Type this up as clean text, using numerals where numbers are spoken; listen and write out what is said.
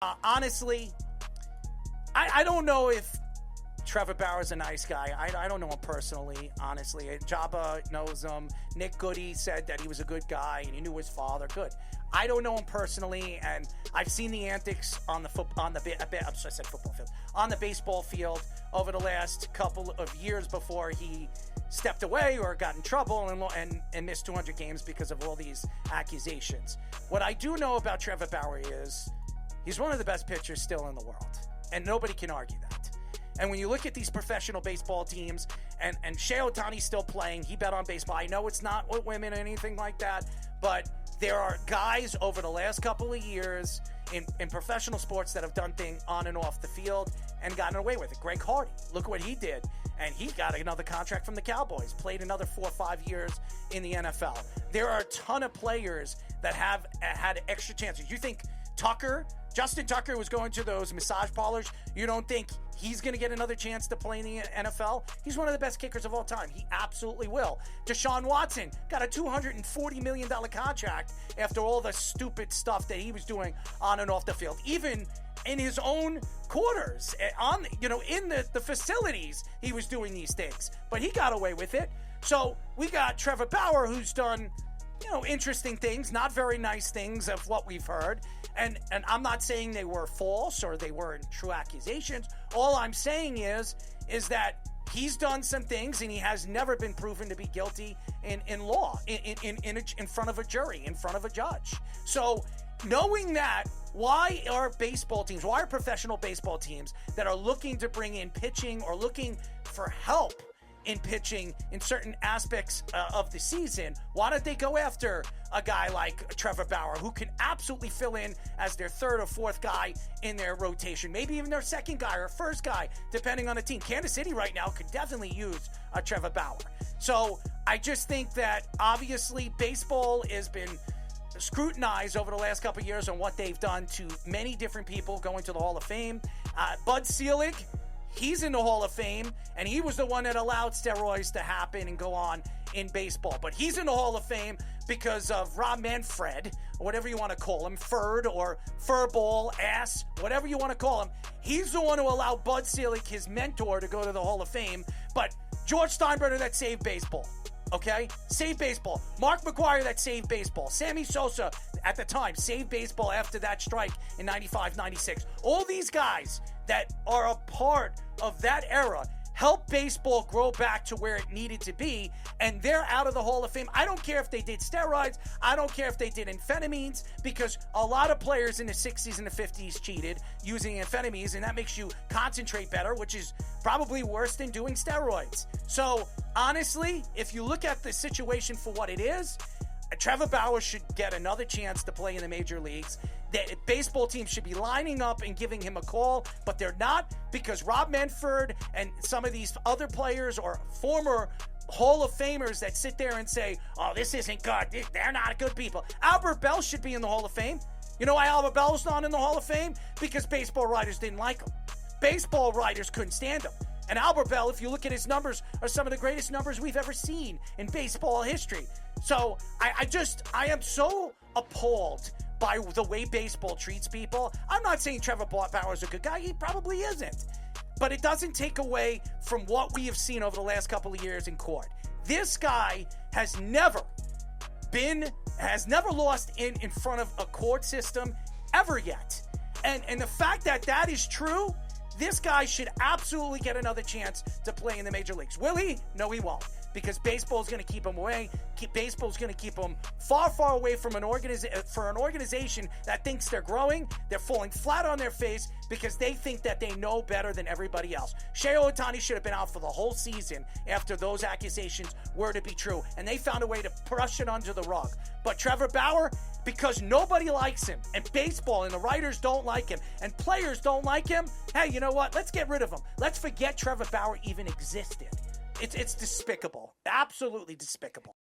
Honestly, I don't know if Trevor Bauer's a nice guy. I don't know him personally, honestly. Joba knows him. Nick Goody said that he was a good guy and he knew his father. Good. I don't know him personally, and I've seen the antics on the baseball field over the last couple of years before he stepped away or got in trouble and missed 200 games because of all these accusations. What I do know about Trevor Bauer is he's one of the best pitchers still in the world, and nobody can argue that. And when you look at these professional baseball teams, and Shohei Ohtani's still playing, he bet on baseball. I know it's not with women or anything like that, but there are guys over the last couple of years in professional sports that have done things on and off the field and gotten away with it. Greg Hardy, look what he did. And he got another contract from the Cowboys, played another 4 or 5 years in the NFL. There are a ton of players that have had extra chances. You think Justin Tucker was going to those massage parlors. You don't think he's going to get another chance to play in the NFL? He's one of the best kickers of all time. He absolutely will. Deshaun Watson got a $240 million contract after all the stupid stuff that he was doing on and off the field. Even in his own quarters, in the facilities, he was doing these things. But he got away with it. So we got Trevor Bauer, who's done interesting things, not very nice things of what we've heard. And I'm not saying they were false or they weren't true accusations. All I'm saying is that he's done some things and he has never been proven to be guilty in law, in front of a jury, in front of a judge. So knowing that, why are professional baseball teams that are looking to bring in pitching or looking for help in pitching in certain aspects of the season, why don't they go after a guy like Trevor Bauer, who can absolutely fill in as their third or fourth guy in their rotation, maybe even their second guy or first guy, depending on the team. Kansas City right now could definitely use a Trevor Bauer. So I just think that obviously baseball has been scrutinized over the last couple of years on what they've done to many different people going to the Hall of Fame. Bud Selig, he's in the Hall of Fame, and he was the one that allowed steroids to happen and go on in baseball. But he's in the Hall of Fame because of Rob Manfred, or whatever you want to call him, Ferd or Furball, Ass, whatever you want to call him. He's the one who allowed Bud Selig, his mentor, to go to the Hall of Fame. But George Steinbrenner, that saved baseball. Okay? Saved baseball. Mark McGwire, that saved baseball. Sammy Sosa, at the time, saved baseball after that strike in 95, 96. All these guys that are a part of that era helped baseball grow back to where it needed to be, and they're out of the Hall of Fame. I don't care if they did steroids. I don't care if they did amphetamines, because a lot of players in the 60s and the 50s cheated using amphetamines, and that makes you concentrate better, which is probably worse than doing steroids. So, honestly, if you look at the situation for what it is, Trevor Bauer should get another chance to play in the major leagues. The baseball teams should be lining up and giving him a call, but they're not, because Rob Manfred and some of these other players or former Hall of Famers that sit there and say, oh, this isn't good, they're not good people. Albert Bell should be in the Hall of Fame. You know why Albert Bell's not in the Hall of Fame? Because baseball writers didn't like him. Baseball writers couldn't stand him. And Albert Bell, if you look at his numbers, are some of the greatest numbers we've ever seen in baseball history. So I am so appalled by the way baseball treats people. I'm not saying Trevor Bauer's a good guy. He probably isn't. But it doesn't take away from what we have seen over the last couple of years in court. This guy has never lost in front of a court system ever yet. And the fact that is true, this guy should absolutely get another chance to play in the major leagues. Will he? No, he won't. Because baseball is going to keep him away. Baseball is going to keep him far, far away from an organization that thinks they're growing. They're falling flat on their face because they think that they know better than everybody else. Shohei Ohtani should have been out for the whole season after those accusations were to be true, and they found a way to brush it under the rug. But Trevor Bauer, because nobody likes him, and baseball and the writers don't like him, and players don't like him, hey, you know what? Let's get rid of him. Let's forget Trevor Bauer even existed. It's despicable. Absolutely despicable.